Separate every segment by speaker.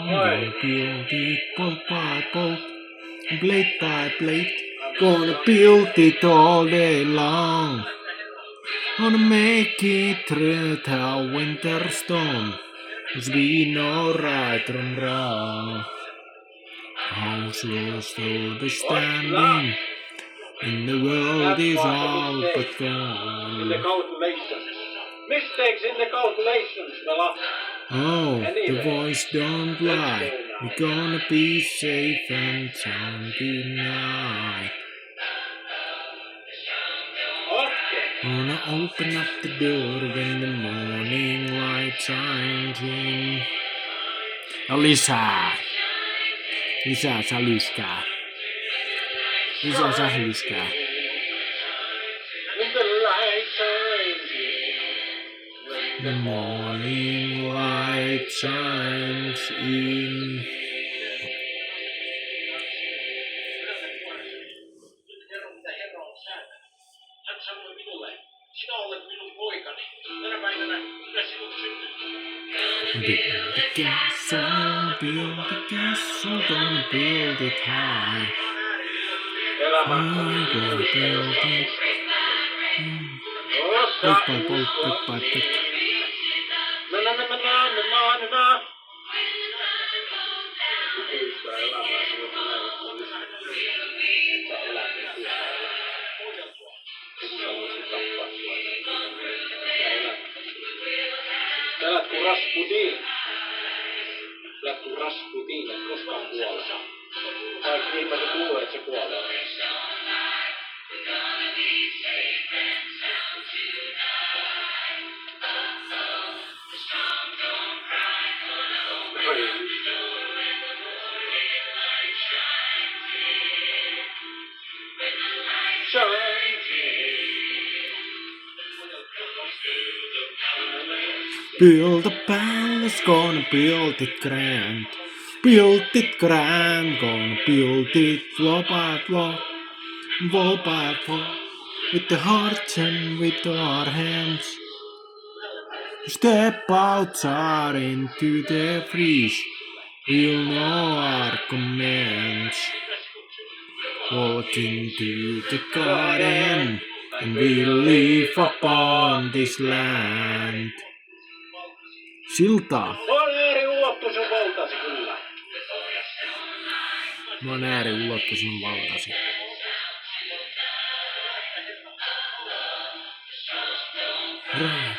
Speaker 1: Gonna build it bolt by bolt, blade by blade. Gonna build it all day long. Gonna make it through the winter storm. 'Cause we know right from wrong. House will still be standing, and the world is all but gone.
Speaker 2: In the calculations. Mistakes in the calculations, fella.
Speaker 1: Oh, the voice don't lie. We're gonna be safe and sound tonight.
Speaker 2: Okay.
Speaker 1: Gonna open up the door when the morning light shines in. Ja lisää. Lisää sälyskää. Lisää sählyskää.
Speaker 2: When the light shines
Speaker 1: The morning light shines in.
Speaker 2: Kerro mitä Herra on säätänyt. Hän sanoi minulle, sinä olet minun poikani. Tänä päivänä minä sinut synnytin.
Speaker 1: Build the castle, gonna build it high. I'm gonna build it. Bolt by bolt, brick by brick.
Speaker 2: Elät kuin Rasputin. Elät kuin Rasputin, et koskaan kuole. Vaikka ihmiset luulee, että se kuolee.
Speaker 1: Build a palace, gonna build it grand. Build it grand, gonna build it floor by floor, wall by wall. With the hearts and with our hands. Step outside into the breeze. We'll know our commands. Walk into the garden, and we'll live upon this land. Siltaa.
Speaker 2: On eri ulottu sun valtasi kyllä.
Speaker 1: Mä oon ääriulottu sinun valtasi.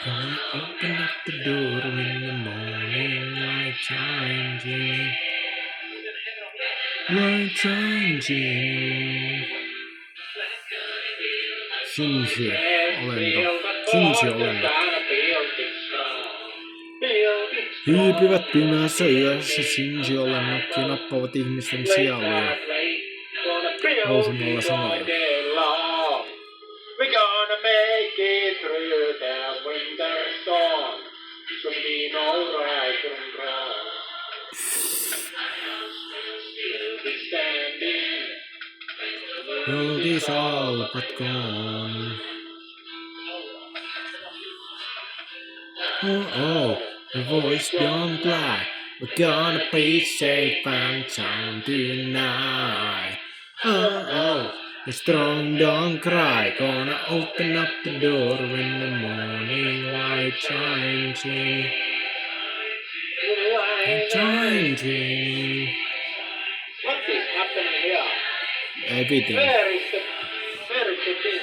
Speaker 1: Gonna open up the door when the morning light shines in. Light shines in. Sinsi-olento. Hiipivät pimeässä yössä sinsi-olennot ja nappavat ihmisten sieluja lausumalla sanoja.
Speaker 2: We're gonna make it through the winter storm. So we know right from wrong. We'll be standing.
Speaker 1: World is all but gone. Oh, the voice don't lie. We're gonna be safe and sound tonight. Oh, the strong don't cry. Gonna open up the door when the morning light shines in. Shines in.
Speaker 2: What is happening here?
Speaker 1: Everything.
Speaker 2: Where is the thing?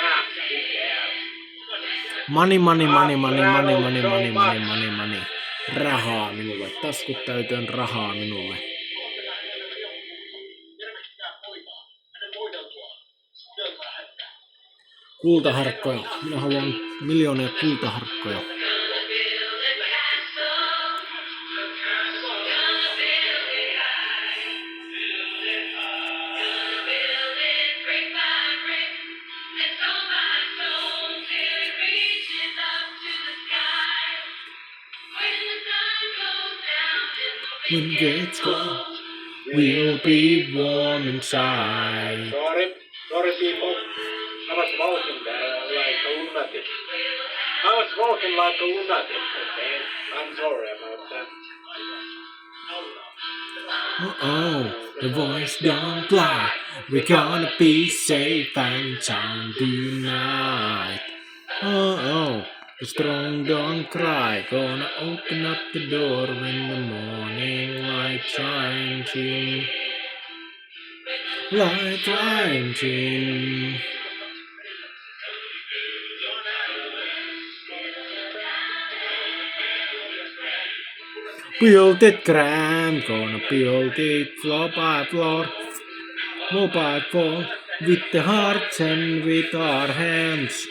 Speaker 2: Ah, who cares?
Speaker 1: Money. Rahaa minulle. Taskut täyteen rahaa minulle. Kultaharkkoja. Minä haluan miljoonia kultaharkkoja. When it's cold, we'll be warm inside.
Speaker 2: Sorry people. I was walking there like a lunatic. I was walking like a lunatic, okay? I'm sorry about that.
Speaker 1: Oh, the voice don't lie. We're gonna be safe and sound tonight. Oh, the strong don't cry. Gonna open up the door when the morning light shines in. Light shines in. Build it grand, gonna build it floor by floor, wall by wall, with the hearts and with our hands.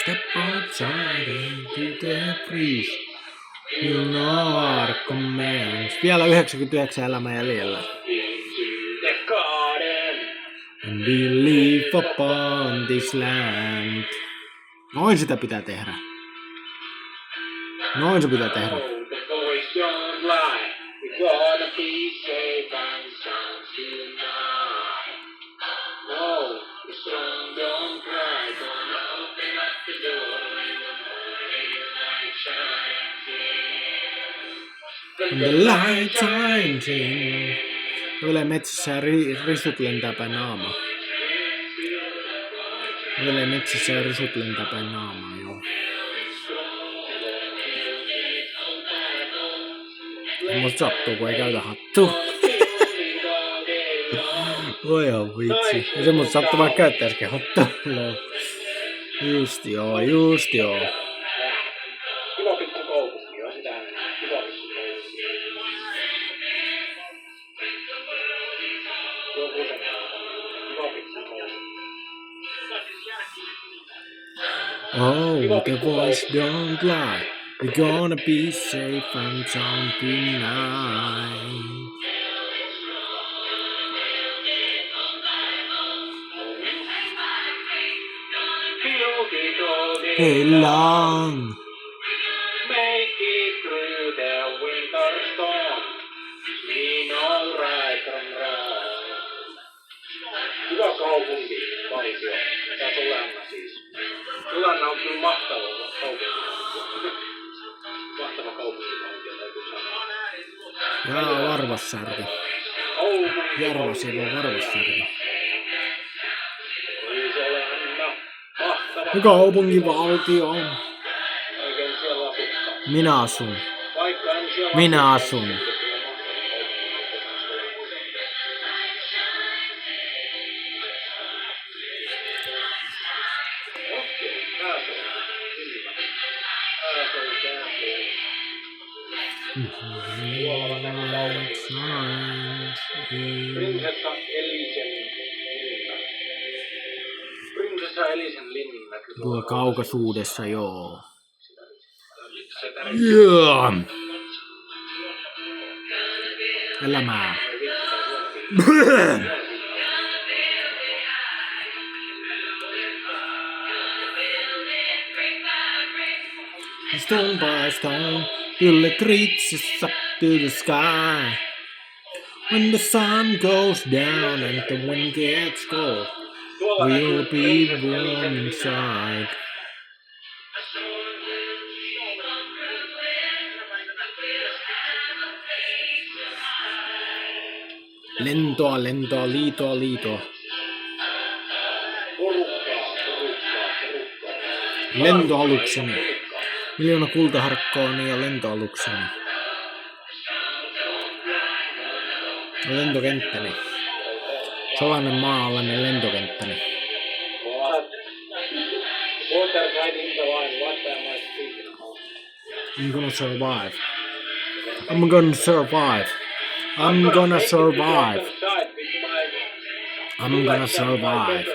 Speaker 1: Step outside into the breeze, you know our commands. Vielä 99 elämää jäljellä.
Speaker 2: Into the garden.
Speaker 1: And we live upon this land. Noin sitä pitää tehdä. Noin se pitää tehdä.
Speaker 2: Oh, the voice don't lie. We're gonna be safe and sound tonight. No, the strong don't cry. Gonna open up the door when the morning light shines in.
Speaker 1: And the light shines in. Kävelee metsissä ja risut lentää päin naamaa. Kävelee metsissä ja risut lentää päin naamaa, joo. Musta sattuu, kun ei käytä hattua. Voi ihan vitsi. Ja semmoista sattuu vaikka käyttäisikin hattua. Just joo, just joo.
Speaker 2: Kiva pikku kaupunki, joo sitä mennään. Kiva pikku kaupunki. Joku semmoinen. Kiva pikku kaupunki.
Speaker 1: Oh, the voice don't lie. We're gonna be safe and sound tonight. Hey, long.
Speaker 2: Make it through the winter storm. We know right from wrong. Hyvä kaupunki, valtio. Tää Sulanna siis. Sulanna on kyllä mahtava kaupunki. Mahtava kaupunkivaltio täytyy sanoa.
Speaker 1: Jaa, Varvassärki. Järvasivu Varvassärki.
Speaker 2: Sulanna, mahtava
Speaker 1: Kaupunkivaltio.
Speaker 2: oikein siellä asuttaa.
Speaker 1: Minä asun.
Speaker 2: Vaikka en siellä
Speaker 1: Minä
Speaker 2: asuttaa,
Speaker 1: asun.
Speaker 2: niin kyllä mahtava kaupunki. Okei, pääsee. Kyllä. Pääsee käänteen.
Speaker 1: Light shines in.
Speaker 2: Prinsessa Elisen linna. Prinsessa Elisen linna.
Speaker 1: Tuolla kaukaisuudessa, joo.
Speaker 2: Se
Speaker 1: Yeah. Elämää. Stone by stone, till it reaches up to the sky. When the sun goes down and the wind gets cold, we'll be warm inside. Lentoa, lentoa, liitoa, liitoa. Lentoalukseni. 1 000 000 kultaharkkooni ja lentoalukseni. Ja lentokenttäni. Salainen maa-alainen lentokenttäni. I'm gonna survive. I'm gonna survive. I'm gonna survive. I'm gonna survive.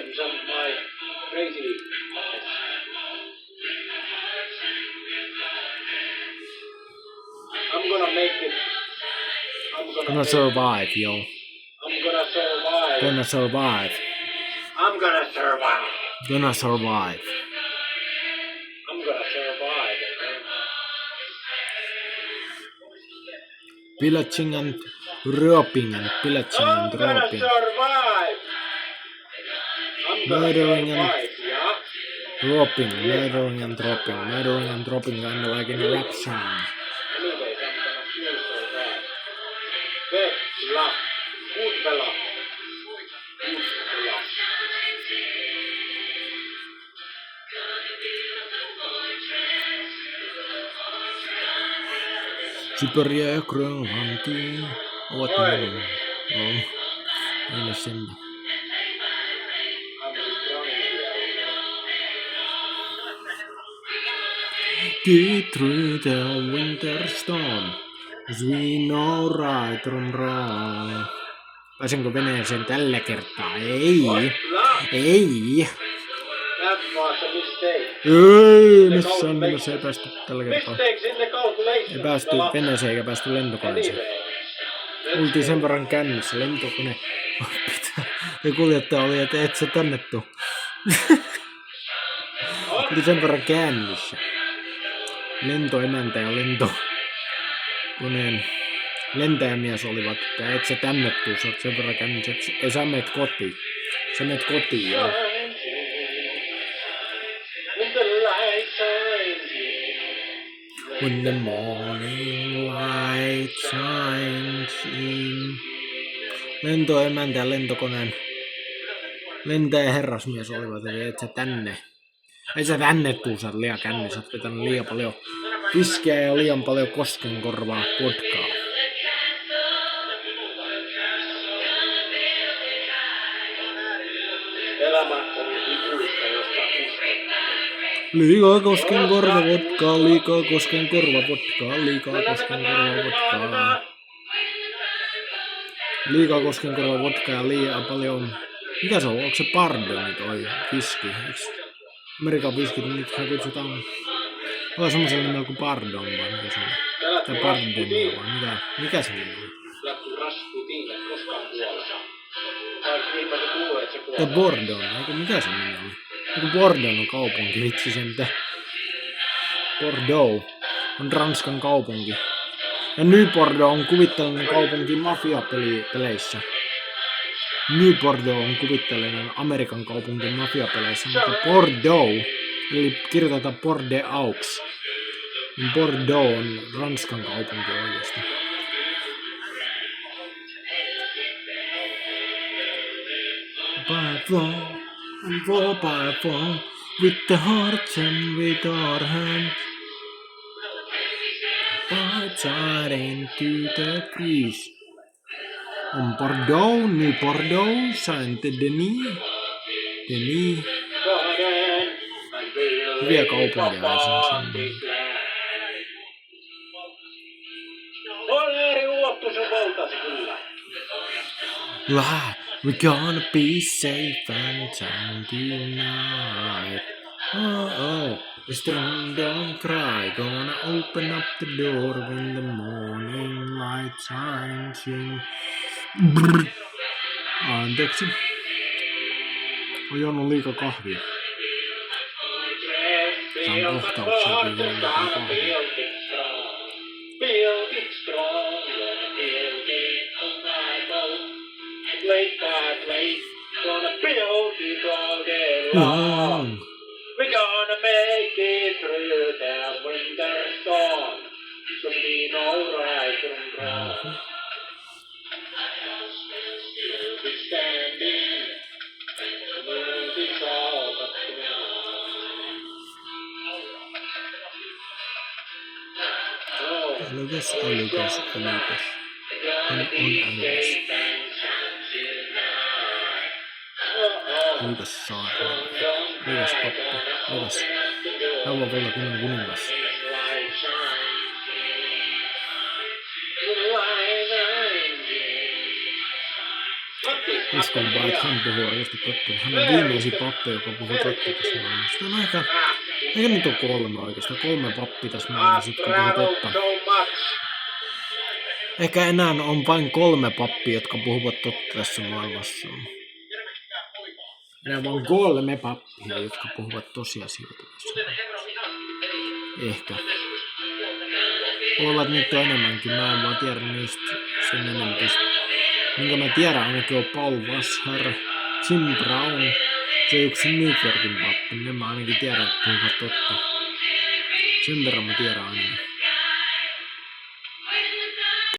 Speaker 2: I'm gonna make it.
Speaker 1: Gonna survive, yo.
Speaker 2: I'm gonna survive.
Speaker 1: Gonna survive.
Speaker 2: I'm gonna survive.
Speaker 1: Gonna survive.
Speaker 2: I'm gonna survive.
Speaker 1: Pillaging and robbing and pillaging
Speaker 2: I'm
Speaker 1: and
Speaker 2: gonna
Speaker 1: robbing.
Speaker 2: survive. I'm gonna
Speaker 1: Murdering and
Speaker 2: survive, yeah?
Speaker 1: robbing, murdering and robbing, murdering and robbing, kind of like in a rap song.
Speaker 2: Anyways, I'm gonna still survive. Vela. Kuutvela. Kuutvela.
Speaker 1: Siberia ja Grönlanti ovat minun. No, ei sen. Get through the winter storm, 'cause we know right from wrong. Pääsenkö veneeseen tällä kertaa? Ei.
Speaker 2: That was a mistake.
Speaker 1: Ei, missään nimessä ei päästy tällä kertaa.
Speaker 2: Mistakes in the calculation.
Speaker 1: Ei päästy veneeseen eikä päästy lentokoneeseen. Oltiin sen verran kännissä, lentokone pitää. Ja kuljettaja oli, että et sä tänne tuu. Oltiin sen verran kännissä. Lentoemäntä ja lentokoneen lentäjämies olivat, että et sä tänne tuu, sä oot sen verran kännissä, että ei sä meet kotiin. Sä meet kotiin, joo. When the morning light shines in. Lentoemäntä ja lentokoneen lentäjä herrasmies olivat, eli et sä tänne. Ei sä tänne tuu, sä oot liian känni, sä oot vetänyt liian paljon viskiä ja liian paljon Koskenkorvaa vodkaa.
Speaker 2: Elämä on ikuista, josta uskon.
Speaker 1: Liikaa Koskenkorva vodkaa, liikaa Koskenkorva vodkaa, liikaa Koskenkorva vodkaa. Liikaa Koskenkorva vodkaa ja liian paljon. Mikä se on? Onko se pardoni toi viski? Amerikan viskit, mitkä kutsutaan. Ollaan semmosella nimellä kuin pardon vai mikä se on? Tai pardonia vai mikä se on? Tai Bordon, eikö mikä se nimi on? Eikö Bordon on kaupunki, vitsi sen mitä? Bordeaux on Ranskan kaupunki. Ja New Bordeaux on kuvitteellinen kaupunki mafiapeleissä. New Bordeaux on kuvitteellinen Amerikan kaupunki mafiapeleissä, mutta Bordeaux, eli kirjoitetaan Bordeaux, niin Bordeaux on Ranskan kaupunki oikeasti. By fall and fall by fall, with the hearts and with our hands, by side into the breeze. On Bordeaux, New Bordeaux, Saint-Denis. Hyviä kaupunkeja esimerkiksi.
Speaker 2: On eri uottu sun valtasi kyllä.
Speaker 1: We're gonna be safe and sound tonight. Oh, the strong don't cry. Gonna open up the door when the morning light shines in. Anteeksi. Olen juonut liikaa kahvia. Saan kohtauksia, kun juon liikaa kahvia.
Speaker 2: Build it strong, build it on my boat. Plate by plate, gonna build it all day long. We're gonna make it through the winter storm. So we know right from wrong. We'll be standing, the world is all but wrong.
Speaker 1: Älykäs. Hän on älykäs. Älykäs saatana. Älykäs pappi. Älykäs. Hän voi olla kunnon kuningas. Uskon vaan, että hän puhuu oikeasti totta. Hän on viimeisin pappi, joka puhuu totta tässä maailmassa. On aika nyt on 3 oikeastaan. 3 pappia tässä maailmassa, jotka puhuu totta. Ehkä enää on vain 3 pappia, jotka puhuvat totta tässä maailmassa. Enää vain 3 pappia, jotka puhuvat tosiasioita tässä. Ehkä. Olevat niitä enemmänkin, mä en vaan tiedä niistä sen enemmän. Minkä mä tiedän ainakin on Paul Washer, Jim Brown, se yksi New Yorkin pappi, niin mä ainakin tiedän, että puhuvat totta. Sen verran mä tiedän ainakin.